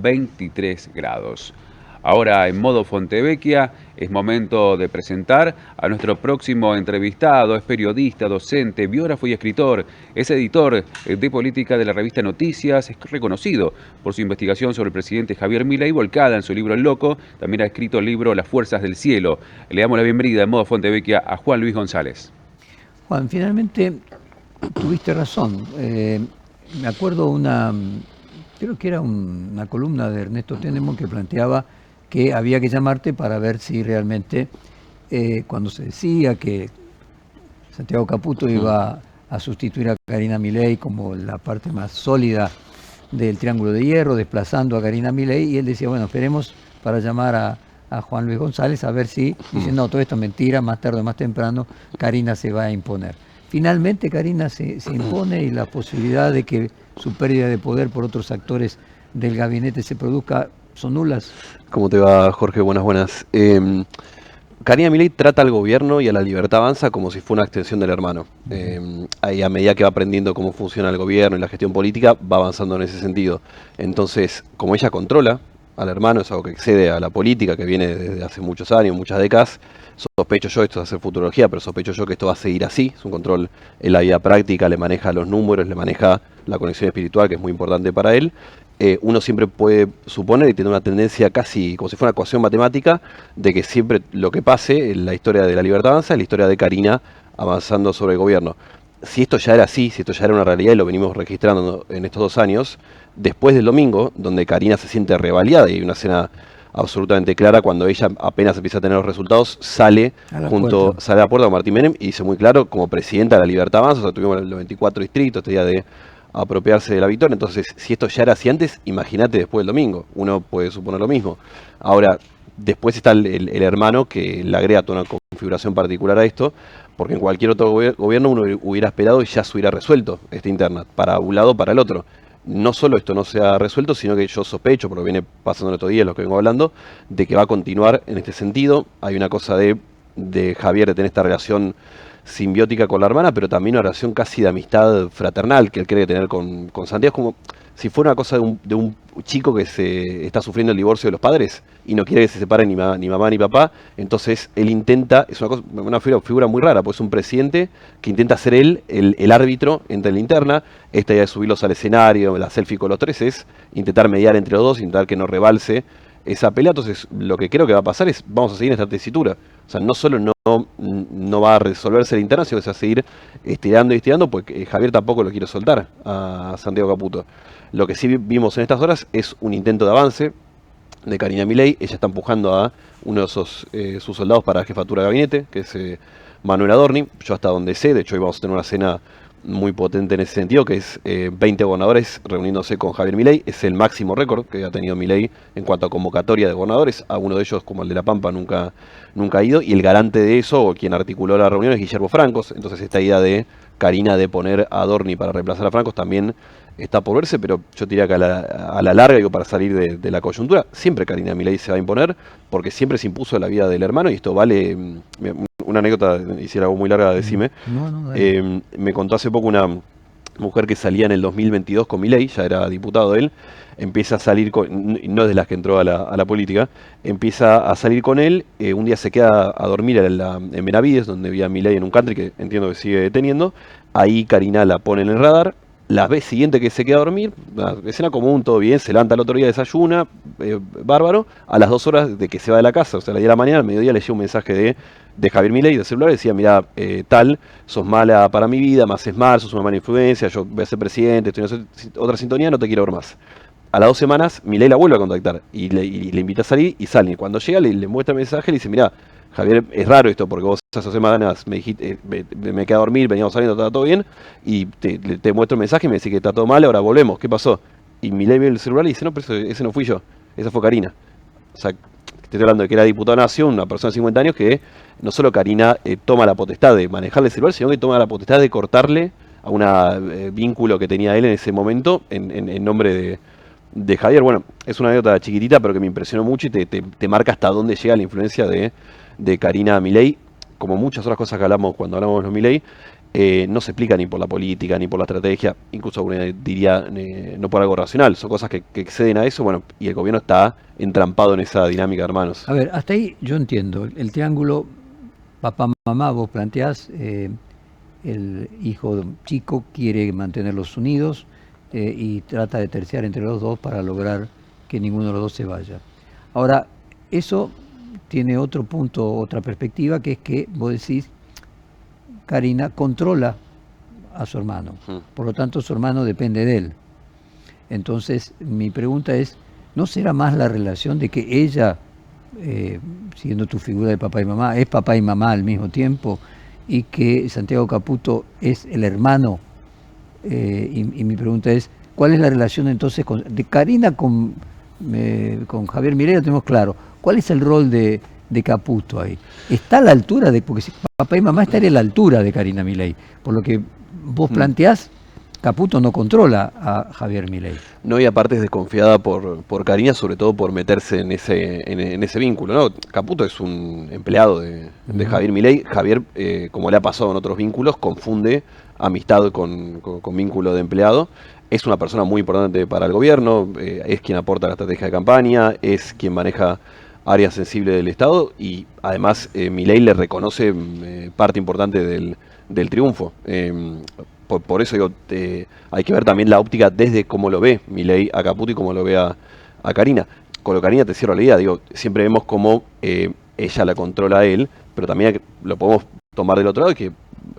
23 grados. Ahora en modo Fontevecchia es momento de presentar a nuestro próximo entrevistado. Es periodista, docente, biógrafo y escritor. Es editor de política de la revista Noticias. Es reconocido por su investigación sobre el presidente Javier Milei, volcada en su libro El Loco. También ha escrito el libro Las Fuerzas del Cielo. Le damos la bienvenida en modo Fontevecchia a Juan Luis González. Juan, finalmente tuviste razón. Me acuerdo creo que era una columna de Ernesto Tenenbaum que planteaba que había que llamarte para ver si realmente, cuando se decía que Santiago Caputo iba a sustituir a Karina Milei como la parte más sólida del Triángulo de Hierro, desplazando a Karina Milei, y él decía, bueno, esperemos para llamar a Juan Luis González a ver si, dice, no, todo esto es mentira, más tarde o más temprano Karina se va a imponer. Finalmente Karina se impone, y la posibilidad de que su pérdida de poder por otros actores del gabinete se produzca son nulas. ¿Cómo te va, Jorge? Buenas. Karina Milei trata al gobierno y a la Libertad Avanza como si fuera una extensión del hermano. Y a medida que va aprendiendo cómo funciona el gobierno y la gestión política, va avanzando en ese sentido. Entonces, como ella controla al hermano, es algo que excede a la política, que viene desde hace muchos años, muchas décadas, sospecho yo, esto es hacer futurología, pero sospecho yo que esto va a seguir así. Es un control en la vida práctica, le maneja los números, le maneja la conexión espiritual, que es muy importante para él. Uno siempre puede suponer y tiene una tendencia casi como si fuera una ecuación matemática de que siempre lo que pase en la historia de la Libertad Avanza es la historia de Karina avanzando sobre el gobierno. Si esto ya era así, si esto ya era una realidad y lo venimos registrando en estos 2 años, después del domingo, donde Karina se siente revalidada y hay una escena absolutamente clara cuando ella apenas empieza a tener los resultados, sale a la puerta con Martín Menem y dice muy claro, como presidenta de la Libertad Avanza, o sea, tuvimos los 24 distritos, este día de apropiarse de la victoria. Entonces, si esto ya era así antes, imagínate después del domingo. Uno puede suponer lo mismo. Ahora, después está el hermano que le agrega toda una configuración particular a esto, porque en cualquier otro gobierno uno hubiera esperado y ya se hubiera resuelto esta interna, para un lado o para el otro. No solo esto no se ha resuelto, sino que yo sospecho, porque viene pasando en estos días, lo que vengo hablando, de que va a continuar en este sentido. Hay una cosa de Javier de tener esta relación simbiótica con la hermana, pero también una relación casi de amistad fraternal que él cree tener con Santiago. Es como si fuera una cosa de un chico que se está sufriendo el divorcio de los padres y no quiere que se separen ni mamá ni papá. Entonces él intenta, es una figura muy rara, pues es un presidente que intenta ser él el árbitro entre la interna. Esta idea de subirlos al escenario, la selfie con los 3, es intentar mediar entre los dos, intentar que no rebalse esa pelea. Entonces lo que creo que va a pasar es, vamos a seguir en esta tesitura. O sea, no solo no va a resolverse la interna, sino que se va a seguir estirando y estirando, porque Javier tampoco lo quiere soltar a Santiago Caputo. Lo que sí vimos en estas horas es un intento de avance de Karina Milei. Ella está empujando a uno de sus soldados para la jefatura de gabinete, que es Manuel Adorni. Yo hasta donde sé, de hecho hoy vamos a tener una cena muy potente en ese sentido, que es 20 gobernadores reuniéndose con Javier Milei. Es el máximo récord que ha tenido Milei en cuanto a convocatoria de gobernadores. A uno de ellos, como el de La Pampa, nunca ha ido, y el garante de eso, o quien articuló la reunión, es Guillermo Francos. Entonces esta idea de Karina de poner a Adorni para reemplazar a Francos también está por verse, pero yo diría que a la larga, digo, para salir de la coyuntura, siempre Karina Milei se va a imponer, porque siempre se impuso la vida del hermano, y esto vale. Una anécdota, hiciera algo muy larga, decime. Me contó hace poco una mujer que salía en el 2022 con Milei, ya era diputado él, empieza a salir no es de las que entró a la política, empieza a salir con él, un día se queda a dormir en Benavides, donde vivía Milei, en un country que entiendo que sigue teniendo. Ahí Karina la pone en el radar. La vez siguiente que se queda a dormir, la escena común, todo bien, se levanta el otro día, desayuna, bárbaro. A las 2 horas de que se va de la casa, o sea, a las 10 de la mañana, al mediodía le llega un mensaje de Javier Milei de celular, decía, mira, sos mala para mi vida, me haces mal, sos una mala influencia, yo voy a ser presidente, estoy en otra sintonía, no te quiero ver más. A las 2 semanas, Milei la vuelve a contactar y le invita a salir y salen. Y cuando llega le muestra el mensaje y le dice, mira, Javier, es raro esto, porque vos hace 2 semanas me dijiste, me quedé a dormir, veníamos saliendo, estaba todo bien, y te muestro el mensaje y me decís que está todo mal, ahora volvemos, ¿qué pasó? Y Milei ve el celular y dice, no, pero ese no fui yo, esa fue Karina. O sea, te estoy hablando de que era diputado de Nación, una persona de 50 años, que no solo Karina toma la potestad de manejarle el celular, sino que toma la potestad de cortarle a un vínculo que tenía él en ese momento en nombre de Javier. Bueno, es una anécdota chiquitita, pero que me impresionó mucho y te marca hasta dónde llega la influencia de Karina Milei, como muchas otras cosas que hablamos cuando hablamos de los Milei. no se explica ni por la política, ni por la estrategia, incluso uno diría no por algo racional, son cosas que exceden a eso, bueno, y el gobierno está entrampado en esa dinámica de hermanos. A ver, hasta ahí yo entiendo. El triángulo papá-mamá, vos planteás, el hijo chico quiere mantenerlos unidos y trata de terciar entre los dos para lograr que ninguno de los dos se vaya. Ahora, eso tiene otro punto, otra perspectiva, que es que vos decís, Karina controla a su hermano, por lo tanto su hermano depende de él. Entonces, mi pregunta es, ¿no será más la relación de que ella, siendo tu figura de papá y mamá, es papá y mamá al mismo tiempo, y que Santiago Caputo es el hermano? Y mi pregunta es, ¿cuál es la relación entonces de Karina con Javier Milei? Lo tenemos claro. ¿Cuál es el rol de Caputo ahí? ¿Está a la altura de, porque si papá y mamá estaría a la altura de Karina Milei? Por lo que vos planteás, Caputo no controla a Javier Milei. No, y aparte es desconfiada por Karina, sobre todo por meterse en ese vínculo, ¿no? Caputo es un empleado de Javier Milei. Javier, como le ha pasado en otros vínculos, confunde amistad con vínculo de empleado. Es una persona muy importante para el gobierno, es quien aporta la estrategia de campaña, es quien maneja áreas sensibles del Estado y además Milei le reconoce parte importante del triunfo. Por eso digo, hay que ver también la óptica desde cómo lo ve Milei a Caputo y cómo lo ve a Karina. Con lo Karina te cierro la idea, digo, siempre vemos cómo ella la controla a él, pero también lo podemos tomar del otro lado, que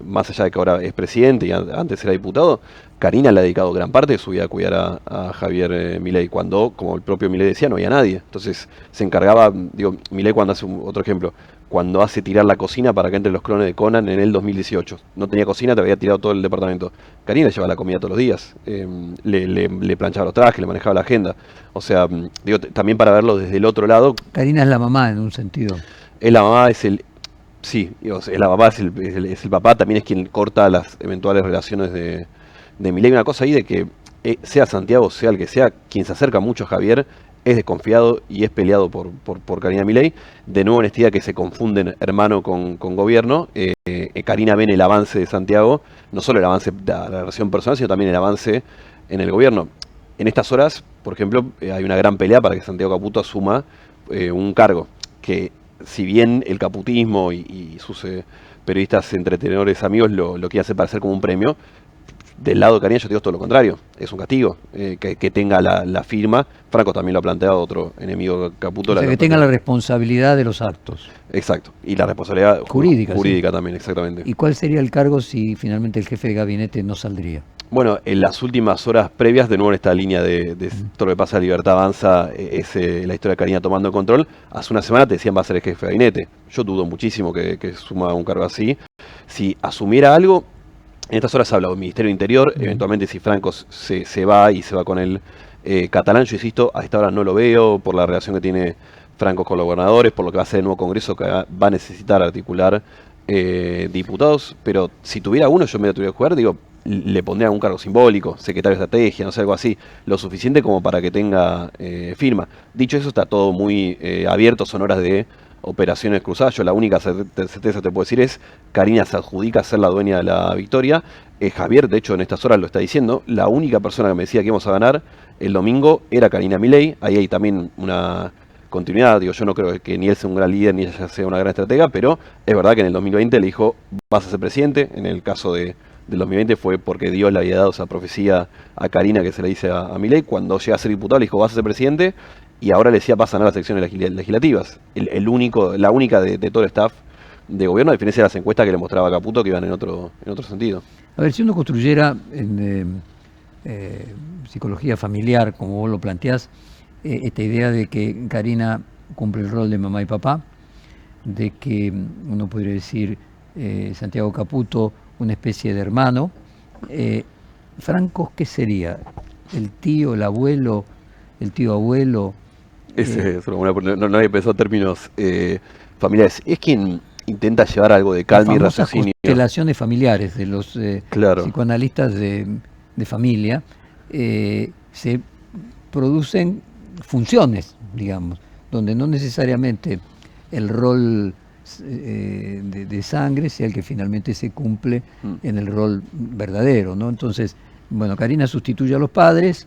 más allá de que ahora es presidente y antes era diputado, Karina le ha dedicado gran parte de su vida a cuidar a Javier Milei, cuando, como el propio Milei decía, no había nadie. Entonces se encargaba, digo, Milei cuando hace otro ejemplo, cuando hace tirar la cocina para que entre los clones de Conan en el 2018. No tenía cocina, te había tirado todo el departamento. Karina llevaba la comida todos los días, le planchaba los trajes, le manejaba la agenda. O sea, digo, también para verlo desde el otro lado. Karina es la mamá en un sentido. Es la mamá, es el... Sí, es la mamá, es el papá, también es quien corta las eventuales relaciones de Milei. Una cosa ahí de que sea Santiago, sea el que sea, quien se acerca mucho a Javier es desconfiado y es peleado por Karina Milei. De nuevo en esta idea que se confunden hermano con gobierno. Karina ve en el avance de Santiago, no solo el avance de la relación personal, sino también el avance en el gobierno. En estas horas, por ejemplo, hay una gran pelea para que Santiago Caputo asuma un cargo que, si bien el caputismo y sus periodistas, entretenedores, amigos lo quieren hacer parecer como un premio, del lado de Karina yo te digo todo lo contrario, es un castigo, que tenga la firma. Franco también lo ha planteado, otro enemigo de Caputo. O sea, que tenga la responsabilidad de los actos. Exacto, y la responsabilidad jurídica sí. También, exactamente. ¿Y cuál sería el cargo si finalmente el jefe de gabinete no saldría? Bueno, en las últimas horas previas, de nuevo en esta línea de todo lo que pasa, Libertad Avanza, es la historia de Karina tomando control. Hace una semana te decían va a ser el jefe de gabinete. Yo dudo muchísimo que suma un cargo así. Si asumiera algo, en estas horas habla del Ministerio del Interior, eventualmente si Franco se va y se va con el catalán, yo insisto, a esta hora no lo veo por la relación que tiene Franco con los gobernadores, por lo que va a ser el nuevo Congreso que va a necesitar articular diputados, pero si tuviera uno, yo me tuviera que jugar, digo, le pondría algún cargo simbólico, secretario de estrategia, no sé, algo así, lo suficiente como para que tenga firma. Dicho eso, está todo muy abierto, son horas de operaciones cruzadas. Yo la única certeza te puedo decir es, Karina se adjudica a ser la dueña de la victoria. Javier, de hecho, en estas horas lo está diciendo, la única persona que me decía que íbamos a ganar el domingo era Karina Milei. Ahí hay también una continuidad, digo, yo no creo que ni él sea un gran líder ni ella sea una gran estratega, pero es verdad que en el 2020 le dijo, vas a ser presidente. En el caso del 2020 fue porque Dios le había dado esa profecía a Karina que se le dice a Milei. Cuando llega a ser diputado le dijo, vas a ser presidente, y ahora le decía, vas a ganar las elecciones legislativas. La única de todo el staff de gobierno, a diferencia de las encuestas que le mostraba a Caputo, que iban en otro sentido. A ver, si uno construyera en psicología familiar, como vos lo planteás, esta idea de que Karina cumple el rol de mamá y papá, de que uno podría decir Santiago Caputo una especie de hermano, Franco, ¿qué sería? ¿El tío, el abuelo, el tío abuelo? No había pensado en términos familiares. Es quien intenta llevar algo de calma y raciocinio. Las constelaciones familiares de los psicoanalistas de familia se producen funciones, digamos, donde no necesariamente el rol de sangre sea el que finalmente se cumple en el rol verdadero, ¿no? Entonces, bueno, Karina sustituye a los padres,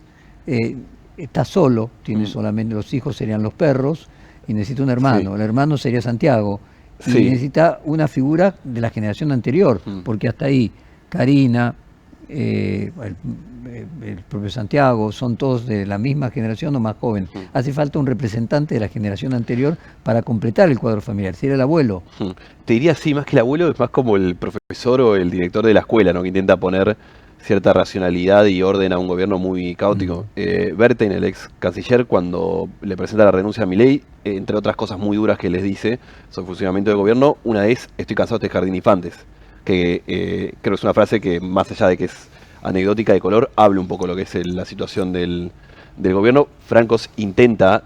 está solo, tiene solamente, los hijos serían los perros, y necesita un hermano. Sí. El hermano sería Santiago, y Sí. necesita una figura de la generación anterior, porque hasta ahí Karina, el propio Santiago, son todos de la misma generación o más joven. Hace falta un representante de la generación anterior para completar el cuadro familiar, sería el abuelo. Te diría sí, más que el abuelo, es más como el profesor o el director de la escuela, ¿no? Que intenta poner cierta racionalidad y orden a un gobierno muy caótico. Berten, el ex canciller, cuando le presenta la renuncia a Milei, entre otras cosas muy duras que les dice sobre el funcionamiento del gobierno, una es: estoy cansado de este jardín de infantes. Que creo que es una frase que, más allá de que es anecdótica de color, habla un poco lo que es la situación del gobierno. Francos intenta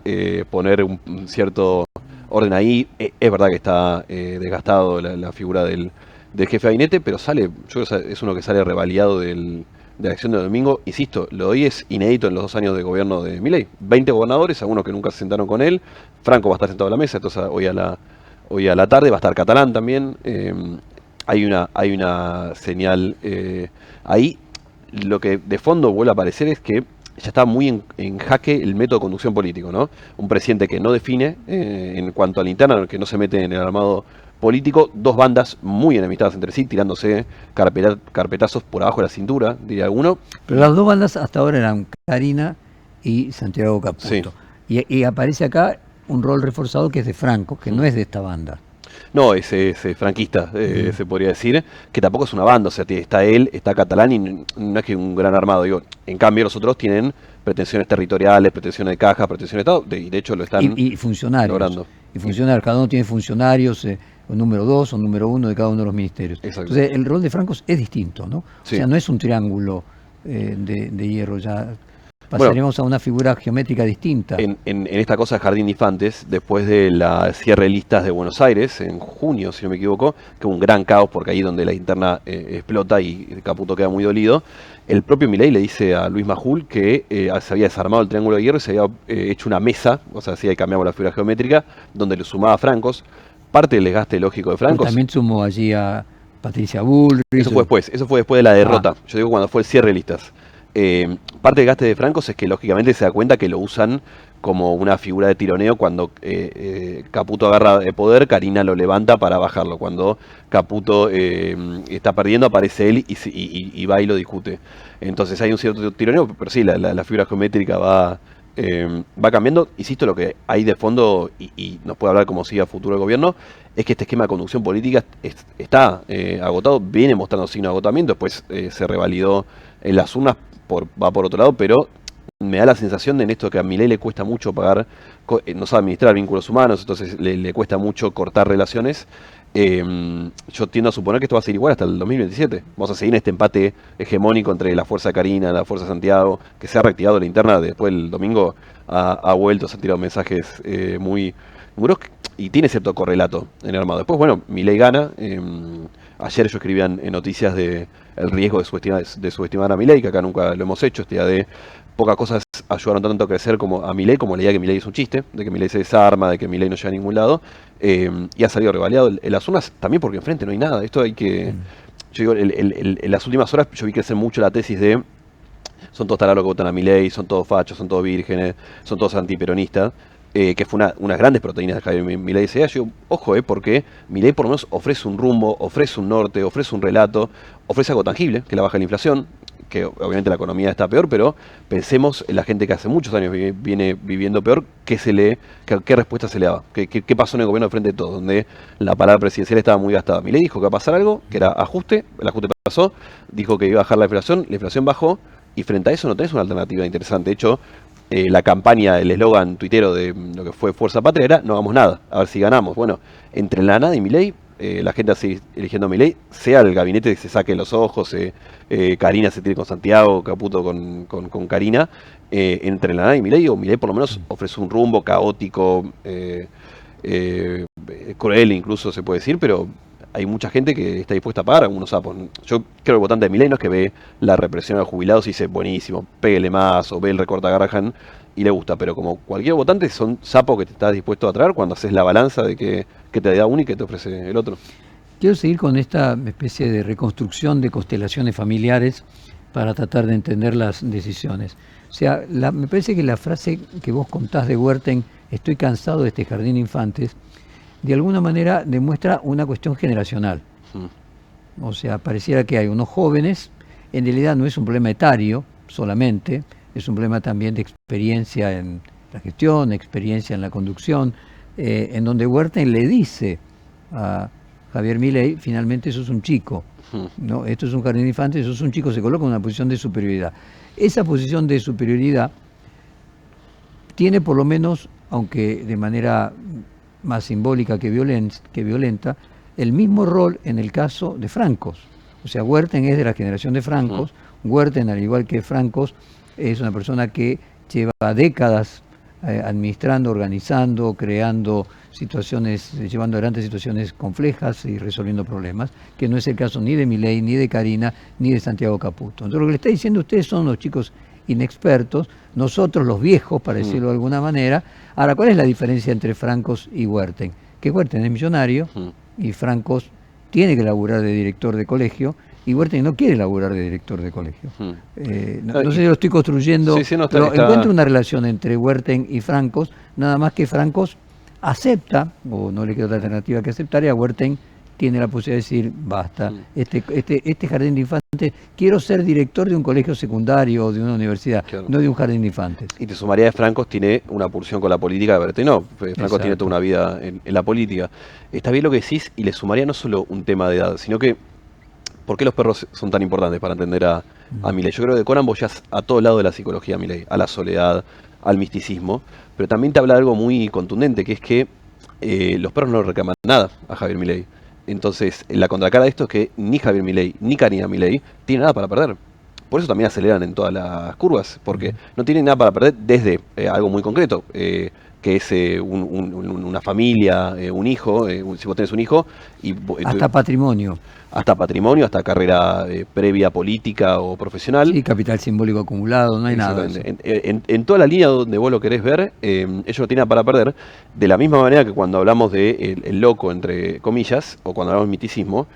poner un cierto orden ahí. Es verdad que está desgastado la figura del jefe de gabinete, pero sale, yo creo que es uno que sale revalidado de la acción de domingo. Insisto, lo de hoy es inédito en los 2 años de gobierno de Milei. 20 gobernadores, algunos que nunca se sentaron con él. Franco va a estar sentado a la mesa, entonces hoy a la tarde va a estar Catalán también. Hay una señal ahí. Lo que de fondo vuelve a aparecer es que ya está muy en jaque el método de conducción político, ¿no? Un presidente que no define en cuanto a la interna, que no se mete en el armado político, 2 bandas muy enemistadas entre sí, tirándose carpetazos por abajo de la cintura, diría alguno. Pero las 2 bandas hasta ahora eran Karina y Santiago Caputo. Sí. Y aparece acá un rol reforzado que es de Franco, que no es de esta banda. No, es franquista, se podría decir, que tampoco es una banda, o sea, está él, está Catalán y no es que un gran armado, digo. En cambio los otros tienen pretensiones territoriales, pretensiones de caja, pretensiones de Estado, y de hecho lo están Y funcionarios. logrando. Y funcionarios, cada uno tiene funcionarios, o número 2 o número 1 de cada uno de los ministerios. Exacto. Entonces el rol de Francos es distinto, ¿no? Sí. O sea, no es un triángulo de hierro, ya pasaremos a una figura geométrica distinta. En esta cosa de Jardín de Infantes, después de la cierre de listas de Buenos Aires, en junio, si no me equivoco, que hubo un gran caos porque ahí donde la interna explota y Caputo queda muy dolido, el propio Milei le dice a Luis Majul que se había desarmado el triángulo de hierro y se había hecho una mesa, o sea, así ahí cambiamos la figura geométrica, donde le sumaba francos. Parte del desgaste lógico de Francos. También sumó allí a Patricia Bullrich. Eso fue después de la derrota. Yo digo cuando fue el cierre de listas. Parte del gasto de Francos es que lógicamente se da cuenta que lo usan como una figura de tironeo. Cuando Caputo agarra de poder, Karina lo levanta para bajarlo. Cuando Caputo está perdiendo, aparece él y va y lo discute. Entonces hay un cierto tironeo, pero sí, la figura geométrica va cambiando. Insisto, lo que hay de fondo, y nos puede hablar como siga futuro el gobierno, es que este esquema de conducción política está agotado, viene mostrando signos de agotamiento. Después se revalidó en las urnas, va por otro lado, pero me da la sensación de en esto que a Milei le cuesta mucho pagar, no sabe administrar vínculos humanos, entonces le cuesta mucho cortar relaciones. Yo tiendo a suponer que esto va a seguir igual hasta el 2027. Vamos a seguir en este empate hegemónico entre la fuerza Karina, la fuerza Santiago, que se ha reactivado la interna. Después el domingo ha vuelto, se han tirado mensajes muy duros y tiene cierto correlato en el armado. Después, bueno, Milei gana. Ayer yo escribía en noticias de el riesgo de subestimar a Milei, que acá nunca lo hemos hecho, de pocas cosas ayudaron tanto a crecer como a Milei, como la idea que Milei es un chiste, de que Milei se desarma, de que Milei no llega a ningún lado, y ha salido revaliado en las urnas también porque enfrente no hay nada. Esto hay que... Yo digo, en las últimas horas yo vi crecer mucho la tesis de son todos tarados que votan a Milei, son todos fachos, son todos vírgenes, son todos antiperonistas, que fue unas grandes proteínas de Javier Milei ese día. Yo, ojo, porque Milei por lo menos ofrece un rumbo, ofrece un norte, ofrece un relato, ofrece algo tangible, que es la baja de la inflación, que obviamente la economía está peor, pero pensemos en la gente que hace muchos años viene viviendo peor, qué respuesta se le daba, qué pasó en el gobierno de Frente de Todos, donde la palabra presidencial estaba muy gastada. Milei dijo que iba a pasar algo, que era ajuste, el ajuste pasó, dijo que iba a bajar la inflación bajó, y frente a eso no tenés una alternativa interesante. De hecho, la campaña, el eslogan tuitero de lo que fue Fuerza Patria era no hagamos nada, a ver si ganamos. Bueno, entre la nada y Milei, la gente sigue eligiendo a Milei, sea el gabinete que se saque los ojos, Karina se tire con Santiago, Caputo con Karina, entre la nada y Milei, o Milei por lo menos ofrece un rumbo caótico, cruel incluso se puede decir, pero hay mucha gente que está dispuesta a pagar algunos sapos. Yo creo que el votante de Milei no es que ve la represión a los jubilados y dice buenísimo, péguele más, o ve el recorte a Garrahan y le gusta, pero como cualquier votante son sapos que te estás dispuesto a traer cuando haces la balanza de que te da uno y que te ofrece el otro. Quiero seguir con esta especie de reconstrucción de constelaciones familiares para tratar de entender las decisiones. O sea, me parece que la frase que vos contás de Huerten, estoy cansado de este jardín de infantes, de alguna manera demuestra una cuestión generacional. O sea, pareciera que hay unos jóvenes, en realidad no es un problema etario solamente, es un problema también de experiencia en la gestión, experiencia en la conducción, en donde Huerten le dice a Javier Milei, finalmente sos un chico, ¿no? Esto es un jardín de infantes, sos un chico, se coloca en una posición de superioridad. Esa posición de superioridad tiene por lo menos, aunque de manera más simbólica que violenta, el mismo rol en el caso de Francos. O sea, Huerten es de la generación de Francos, Huerten, al igual que Francos, es una persona que lleva décadas administrando, organizando, creando situaciones, llevando adelante situaciones complejas y resolviendo problemas, que no es el caso ni de Milei, ni de Karina, ni de Santiago Caputo. Entonces lo que le está diciendo ustedes son los chicos inexpertos, nosotros los viejos, para decirlo de alguna manera. Ahora, ¿cuál es la diferencia entre Francos y Huerten? Que Huerten es millonario y Francos tiene que laburar de director de colegio, y Huerten no quiere laburar de director de colegio. No sé si lo estoy construyendo, pero encuentro una relación entre Huerten y Francos, nada más que Francos acepta, o no le queda otra alternativa que aceptar, y a Huerten tiene la posibilidad de decir, basta, este jardín de infantes, quiero ser director de un colegio secundario o de una universidad, no de un jardín de infantes. Y te sumaría que Francos tiene una pulsión con la política, Huerten no, Francos tiene toda una vida en la política. Está bien lo que decís, y le sumaría no solo un tema de edad, sino que ¿por qué los perros son tan importantes para entender a Milei? Yo creo que con ambos ya a todo lado de la psicología de Milei, a la soledad, al misticismo, pero también te habla de algo muy contundente, que es que los perros no le reclaman nada a Javier Milei. Entonces, la contracara de esto es que ni Javier Milei ni Karina Milei tienen nada para perder. Por eso también aceleran en todas las curvas, porque no tienen nada para perder desde algo muy concreto, que es una familia, un hijo, si vos tenés un hijo. Hasta patrimonio. Hasta patrimonio, hasta carrera previa política o profesional. Sí, capital simbólico acumulado, no hay nada de eso. En toda la línea donde vos lo querés ver, ellos no tienen nada para perder, de la misma manera que cuando hablamos de el loco, entre comillas, o cuando hablamos de miticismo,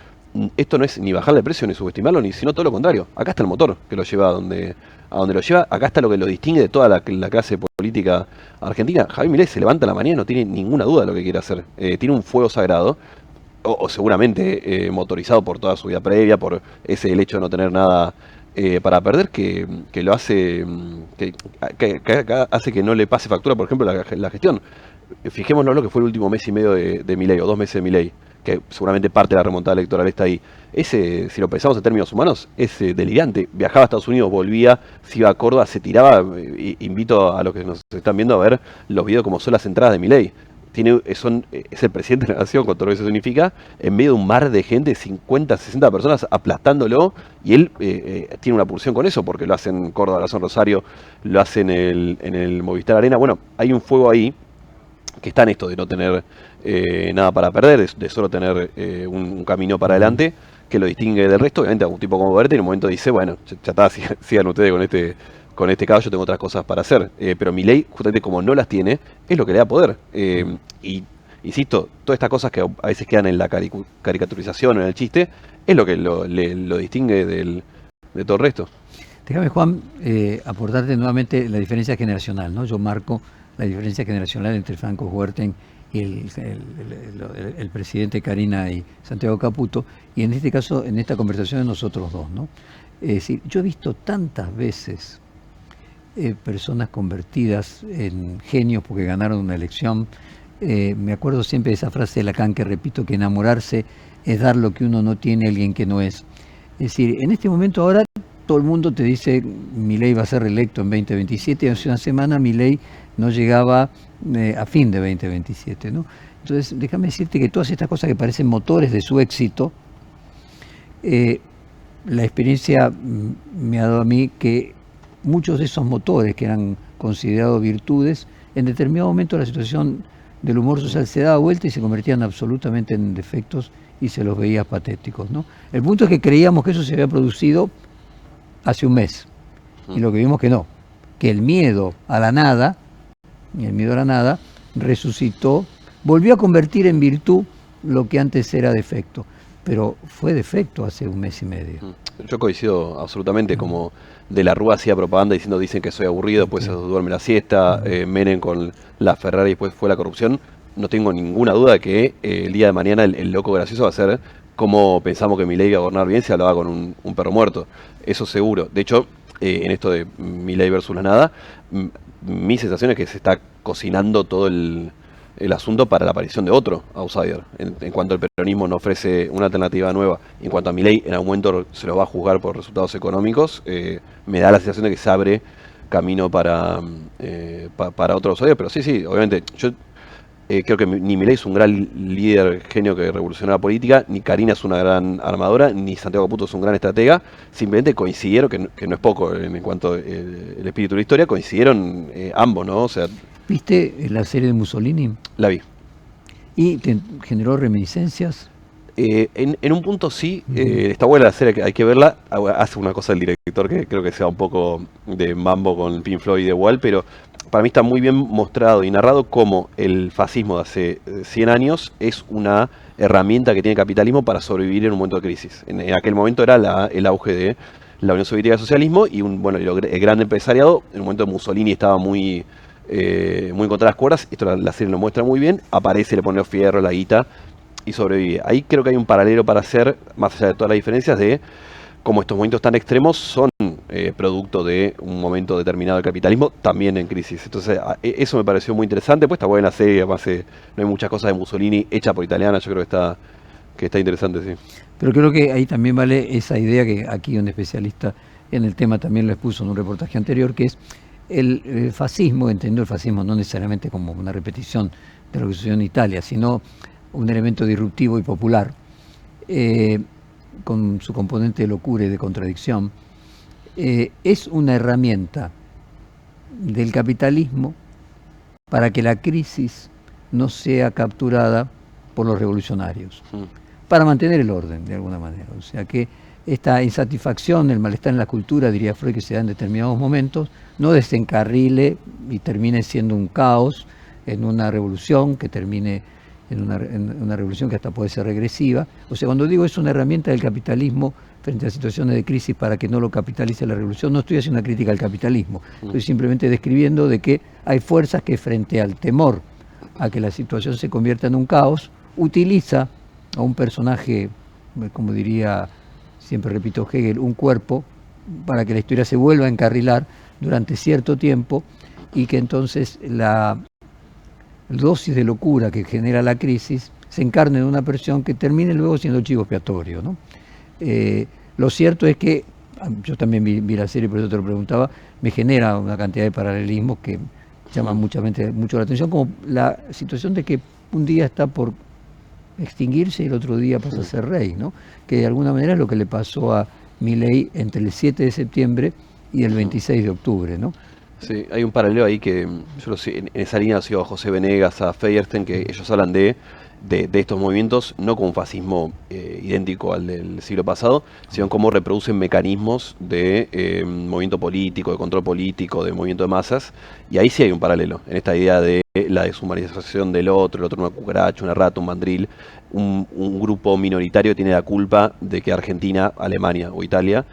esto no es ni bajarle el precio ni subestimarlo, ni sino todo lo contrario. Acá está el motor que lo lleva a donde lo lleva, acá está lo que lo distingue de toda la clase política argentina. Javier Milei se levanta a la mañana, no tiene ninguna duda de lo que quiere hacer. Tiene un fuego sagrado, o seguramente motorizado por toda su vida previa, por el hecho de no tener nada para perder, que lo hace, que hace que no le pase factura, por ejemplo, la gestión. Fijémonos lo que fue el último mes y medio de Milei, o 2 meses de Milei, que seguramente parte de la remontada electoral está ahí. Si lo pensamos en términos humanos, es delirante. Viajaba a Estados Unidos, volvía, se iba a Córdoba, se tiraba. Invito a los que nos están viendo a ver los videos como son las entradas de Milei. Es el presidente de la nación, con todo lo que eso significa, en medio de un mar de gente, 50, 60 personas aplastándolo, y él tiene una pulsión con eso, porque lo hacen en Córdoba, lo hacen en Rosario, lo hacen en el Movistar Arena. Bueno, hay un fuego ahí que está en esto de no tener nada para perder, de solo tener un camino para adelante, que lo distingue del resto. Obviamente a un tipo como Berti en un momento dice, bueno, ya está, sigan ustedes con este caballo, tengo otras cosas para hacer. Pero Milei, justamente como no las tiene, es lo que le da poder. Y insisto, todas estas cosas que a veces quedan en la caricaturización o en el chiste, es lo que lo distingue de todo el resto. Déjame, Juan, aportarte nuevamente la diferencia generacional, ¿no? Yo marco la diferencia generacional entre Francos, Huerten y el presidente Karina y Santiago Caputo, y en este caso, en esta conversación de nosotros dos, ¿no? Es decir, yo he visto tantas veces personas convertidas en genios porque ganaron una elección. Me acuerdo siempre de esa frase de Lacan que repito, que enamorarse es dar lo que uno no tiene a alguien que no es. Es decir, en este momento ahora todo el mundo te dice Milei va a ser reelecto en 2027, y hace una semana Milei no llegaba a fin de 2027, ¿no? Entonces, déjame decirte que todas estas cosas que parecen motores de su éxito, la experiencia me ha dado a mí que muchos de esos motores que eran considerados virtudes, en determinado momento la situación del humor social se daba vuelta y se convertían absolutamente en defectos y se los veía patéticos, ¿no? El punto es que creíamos que eso se había producido hace un mes, y lo que vimos que no, que el miedo a la nada, resucitó, volvió a convertir en virtud lo que antes era defecto, pero fue defecto hace un mes y medio. Yo coincido absolutamente, como De la Rúa hacía propaganda diciendo dicen que soy aburrido, después se duerme la siesta, Menem con la Ferrari, después fue la corrupción. No tengo ninguna duda que el día de mañana el loco gracioso va a ser como pensamos que Milei iba a gobernar bien si hablaba con un perro muerto. Eso seguro. De hecho, en esto de Milei versus la nada, mi sensación es que se está cocinando todo el asunto para la aparición de otro outsider. En cuanto el peronismo no ofrece una alternativa nueva, en cuanto a Milei, en algún momento se lo va a juzgar por resultados económicos, me da la sensación de que se abre camino para otro outsider. Pero sí, obviamente, yo creo que ni Milei es un gran líder genio que revolucionó la política, ni Karina es una gran armadora, ni Santiago Caputo es un gran estratega. Simplemente coincidieron, que no es poco en cuanto el espíritu de la historia, coincidieron ambos, ¿no? O sea, ¿viste la serie de Mussolini? la vi. ¿Y te generó reminiscencias? En un punto sí, está buena la serie, hay que verla. Hace una cosa el director que creo que sea un poco de mambo con Pink Floyd y The Wall, pero para mí está muy bien mostrado y narrado cómo el fascismo de hace 100 años es una herramienta que tiene el capitalismo para sobrevivir en un momento de crisis. En aquel momento era el auge de la Unión Soviética y el socialismo y el gran empresariado. En un momento Mussolini estaba muy en contra de las cuerdas. Esto la serie lo muestra muy bien. Aparece, le pone los fierros, la guita y sobrevive. Ahí creo que hay un paralelo para hacer, más allá de todas las diferencias, de cómo estos momentos tan extremos son producto de un momento determinado del capitalismo, también en crisis. Entonces, eso me pareció muy interesante. Pues está buena la serie, además no hay muchas cosas de Mussolini hecha por italiana, yo creo que está interesante, sí. Pero creo que ahí también vale esa idea que aquí un especialista en el tema también lo expuso en un reportaje anterior, que es el fascismo, entendiendo el fascismo no necesariamente como una repetición de lo que sucedió en Italia, sino un elemento disruptivo y popular, con su componente de locura y de contradicción, es una herramienta del capitalismo para que la crisis no sea capturada por los revolucionarios, para mantener el orden de alguna manera. O sea que esta insatisfacción, el malestar en la cultura, diría Freud, que se da en determinados momentos, no desencarrile y termine siendo un caos en una revolución que termine en una revolución que hasta puede ser regresiva. O sea, cuando digo es una herramienta del capitalismo frente a situaciones de crisis para que no lo capitalice la revolución, no estoy haciendo una crítica al capitalismo, estoy simplemente describiendo de que hay fuerzas que frente al temor a que la situación se convierta en un caos, utiliza a un personaje, como diría, siempre repito Hegel, un cuerpo, para que la historia se vuelva a encarrilar durante cierto tiempo y que entonces la dosis de locura que genera la crisis se encarne en una persona que termine luego siendo chivo expiatorio, ¿no? Lo cierto es que, yo también vi la serie, por eso te lo preguntaba, me genera una cantidad de paralelismos que llaman mucho la atención, como la situación de que un día está por extinguirse y el otro día pasa a ser rey, ¿no? Que de alguna manera es lo que le pasó a Milei entre el 7 de septiembre y el 26 de octubre, ¿no? Sí, hay un paralelo ahí que en esa línea ha sido a José Venegas, a Feyerstein, que ellos hablan de estos movimientos no como un fascismo idéntico al del siglo pasado, sino como reproducen mecanismos de movimiento político, de control político, de movimiento de masas, y ahí sí hay un paralelo, en esta idea de la deshumanización del otro, el otro una cucaracha, una rata, un mandril, un grupo minoritario tiene la culpa de que Argentina, Alemania o Italia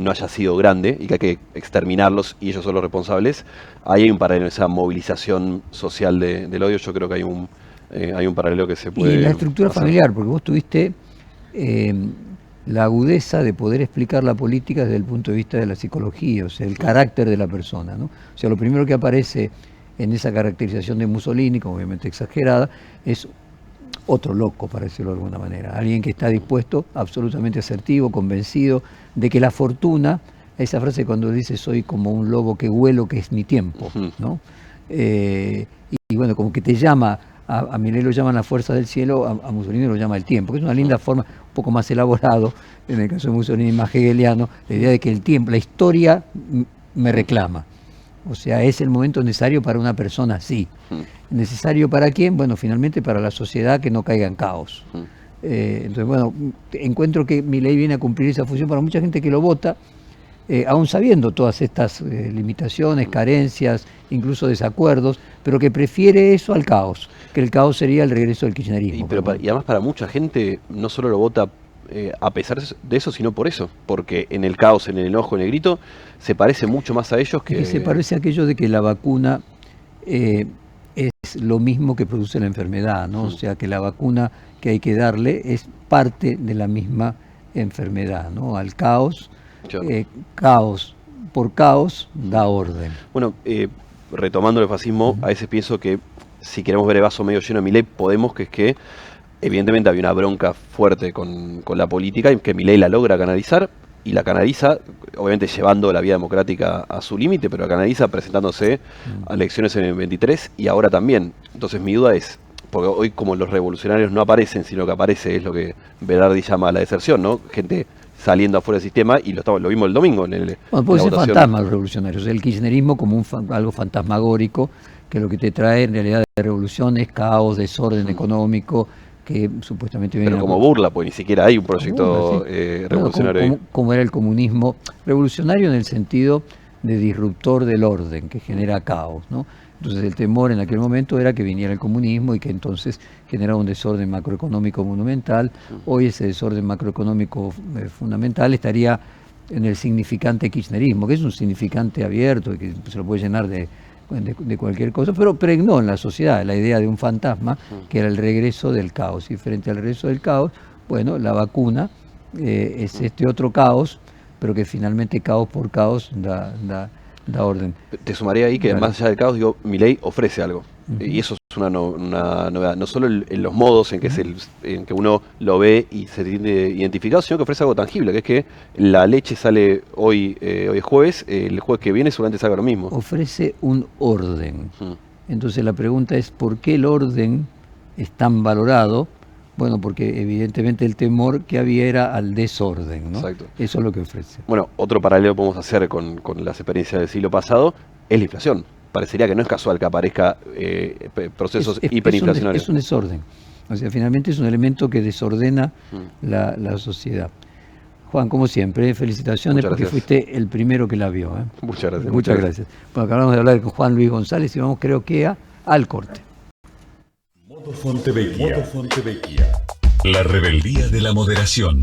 no haya sido grande y que hay que exterminarlos y ellos son los responsables. Ahí hay un paralelo, esa movilización social del odio. Yo creo que hay un paralelo que se puede... Y la estructura hacer. familiar, porque vos tuviste la agudeza de poder explicar la política desde el punto de vista de la psicología, o sea, el carácter de la persona, ¿no? O sea, lo primero que aparece en esa caracterización de Mussolini, como obviamente exagerada, es otro loco, para decirlo de alguna manera. Alguien que está dispuesto, absolutamente asertivo, convencido de que la fortuna, esa frase cuando dice soy como un lobo que huelo, que es mi tiempo, ¿no? Y bueno, como que te llama, a Milei lo llaman la fuerza del cielo, a Mussolini lo llama el tiempo, que es una linda forma, un poco más elaborado, en el caso de Mussolini más hegeliano, la idea de que el tiempo, la historia me reclama. O sea, es el momento necesario para una persona así. ¿Necesario para quién? Bueno, finalmente para la sociedad que no caiga en caos. Entonces, bueno, encuentro que Milei viene a cumplir esa función para mucha gente que lo vota, aún sabiendo todas estas limitaciones, carencias, incluso desacuerdos, pero que prefiere eso al caos, que el caos sería el regreso del kirchnerismo. Y además para mucha gente no solo lo vota a pesar de eso, sino por eso, porque en el caos, en el enojo, en el grito, se parece mucho más a ellos que... Es que se parece a aquello de que la vacuna es lo mismo que produce la enfermedad, ¿no? O sea, que la vacuna que hay que darle es parte de la misma enfermedad, ¿no? Al caos, Claro. Caos por caos da orden. Bueno, retomando el fascismo, a veces pienso que si queremos ver el vaso medio lleno de Milei, podemos, que es que evidentemente había una bronca fuerte con la política y que Milei la logra canalizar, y la canaliza, obviamente llevando la vía democrática a su límite, pero la canaliza presentándose a elecciones en el 23 y ahora también. Entonces mi duda es, porque hoy como los revolucionarios no aparecen, sino que aparece, es lo que Berardi llama la deserción, ¿no? Gente saliendo afuera del sistema, y lo vimos el domingo en el Bueno, puede en ser la votación. fantasma los revolucionarios. El kirchnerismo como algo fantasmagórico, que lo que te trae en realidad de revolución es caos, desorden económico, que supuestamente viene Pero como burla, pues ni siquiera hay un proyecto burla, sí. revolucionario Bueno, ahí. como era el comunismo, revolucionario en el sentido de disruptor del orden, que genera caos, ¿no? Entonces el temor en aquel momento era que viniera el comunismo y que entonces generara un desorden macroeconómico monumental. Hoy ese desorden macroeconómico fundamental estaría en el significante kirchnerismo, que es un significante abierto y que se lo puede llenar de cualquier cosa, pero pregnó en la sociedad la idea de un fantasma que era el regreso del caos. Y frente al regreso del caos, bueno, la vacuna es este otro caos, pero que finalmente caos por caos da orden. Te sumaría ahí que Claro. más allá del caos, digo, Milei ofrece algo. Y eso es una novedad, no solo en los modos en que, en que uno lo ve y se tiene identificado, sino que ofrece algo tangible, que es que la leche sale hoy es jueves, el jueves que viene seguramente salga lo mismo. Ofrece un orden. Entonces la pregunta es, ¿por qué el orden es tan valorado? Bueno, porque evidentemente el temor que había era al desorden, ¿no? Exacto. Eso es lo que ofrece. Bueno, otro paralelo podemos hacer con las experiencias del siglo pasado, es la inflación. Parecería que no es casual que aparezca procesos hiperinflacionarios. Es un desorden. O sea, finalmente es un elemento que desordena la sociedad. Juan, como siempre, felicitaciones Muchas porque gracias. fuiste el primero que la vio. Muchas gracias. Muchas gracias. Bueno, acabamos de hablar con Juan Luis González y vamos, creo que, al corte. Modo Fontevecchia. La rebeldía de la moderación.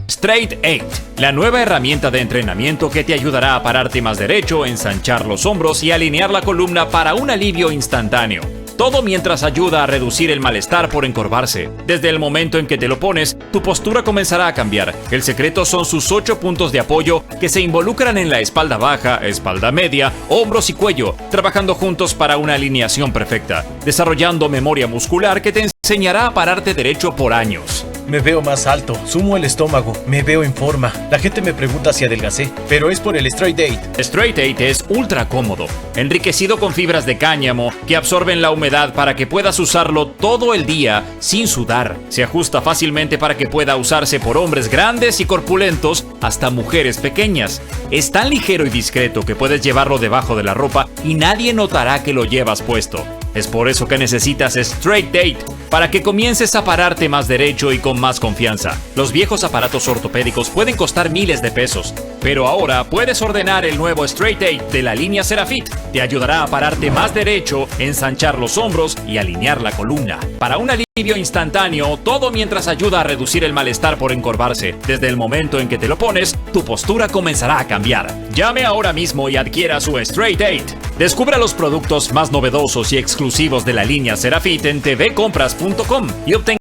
Straight 8, la nueva herramienta de entrenamiento que te ayudará a pararte más derecho, ensanchar los hombros y alinear la columna para un alivio instantáneo. Todo mientras ayuda a reducir el malestar por encorvarse. Desde el momento en que te lo pones, tu postura comenzará a cambiar. El secreto son sus 8 puntos de apoyo que se involucran en la espalda baja, espalda media, hombros y cuello, trabajando juntos para una alineación perfecta, desarrollando memoria muscular que te enseñará a pararte derecho por años. Me veo más alto, sumo el estómago, me veo en forma. La gente me pregunta si adelgacé, pero es por el Straight 8. Straight 8 es ultra cómodo, enriquecido con fibras de cáñamo que absorben la humedad para que puedas usarlo todo el día sin sudar. Se ajusta fácilmente para que pueda usarse por hombres grandes y corpulentos hasta mujeres pequeñas. Es tan ligero y discreto que puedes llevarlo debajo de la ropa y nadie notará que lo llevas puesto. Es por eso que necesitas Straight 8, para que comiences a pararte más derecho y con más confianza. Los viejos aparatos ortopédicos pueden costar miles de pesos, pero ahora puedes ordenar el nuevo Straight 8 de la línea Serafit. Te ayudará a pararte más derecho, ensanchar los hombros y alinear la columna. Para un alivio instantáneo, todo mientras ayuda a reducir el malestar por encorvarse. Desde el momento en que te lo pones, tu postura comenzará a cambiar. Llame ahora mismo y adquiera su Straight 8. Descubra los productos más novedosos y exclusivos de la línea Serafit en tvcompras.com y obtenga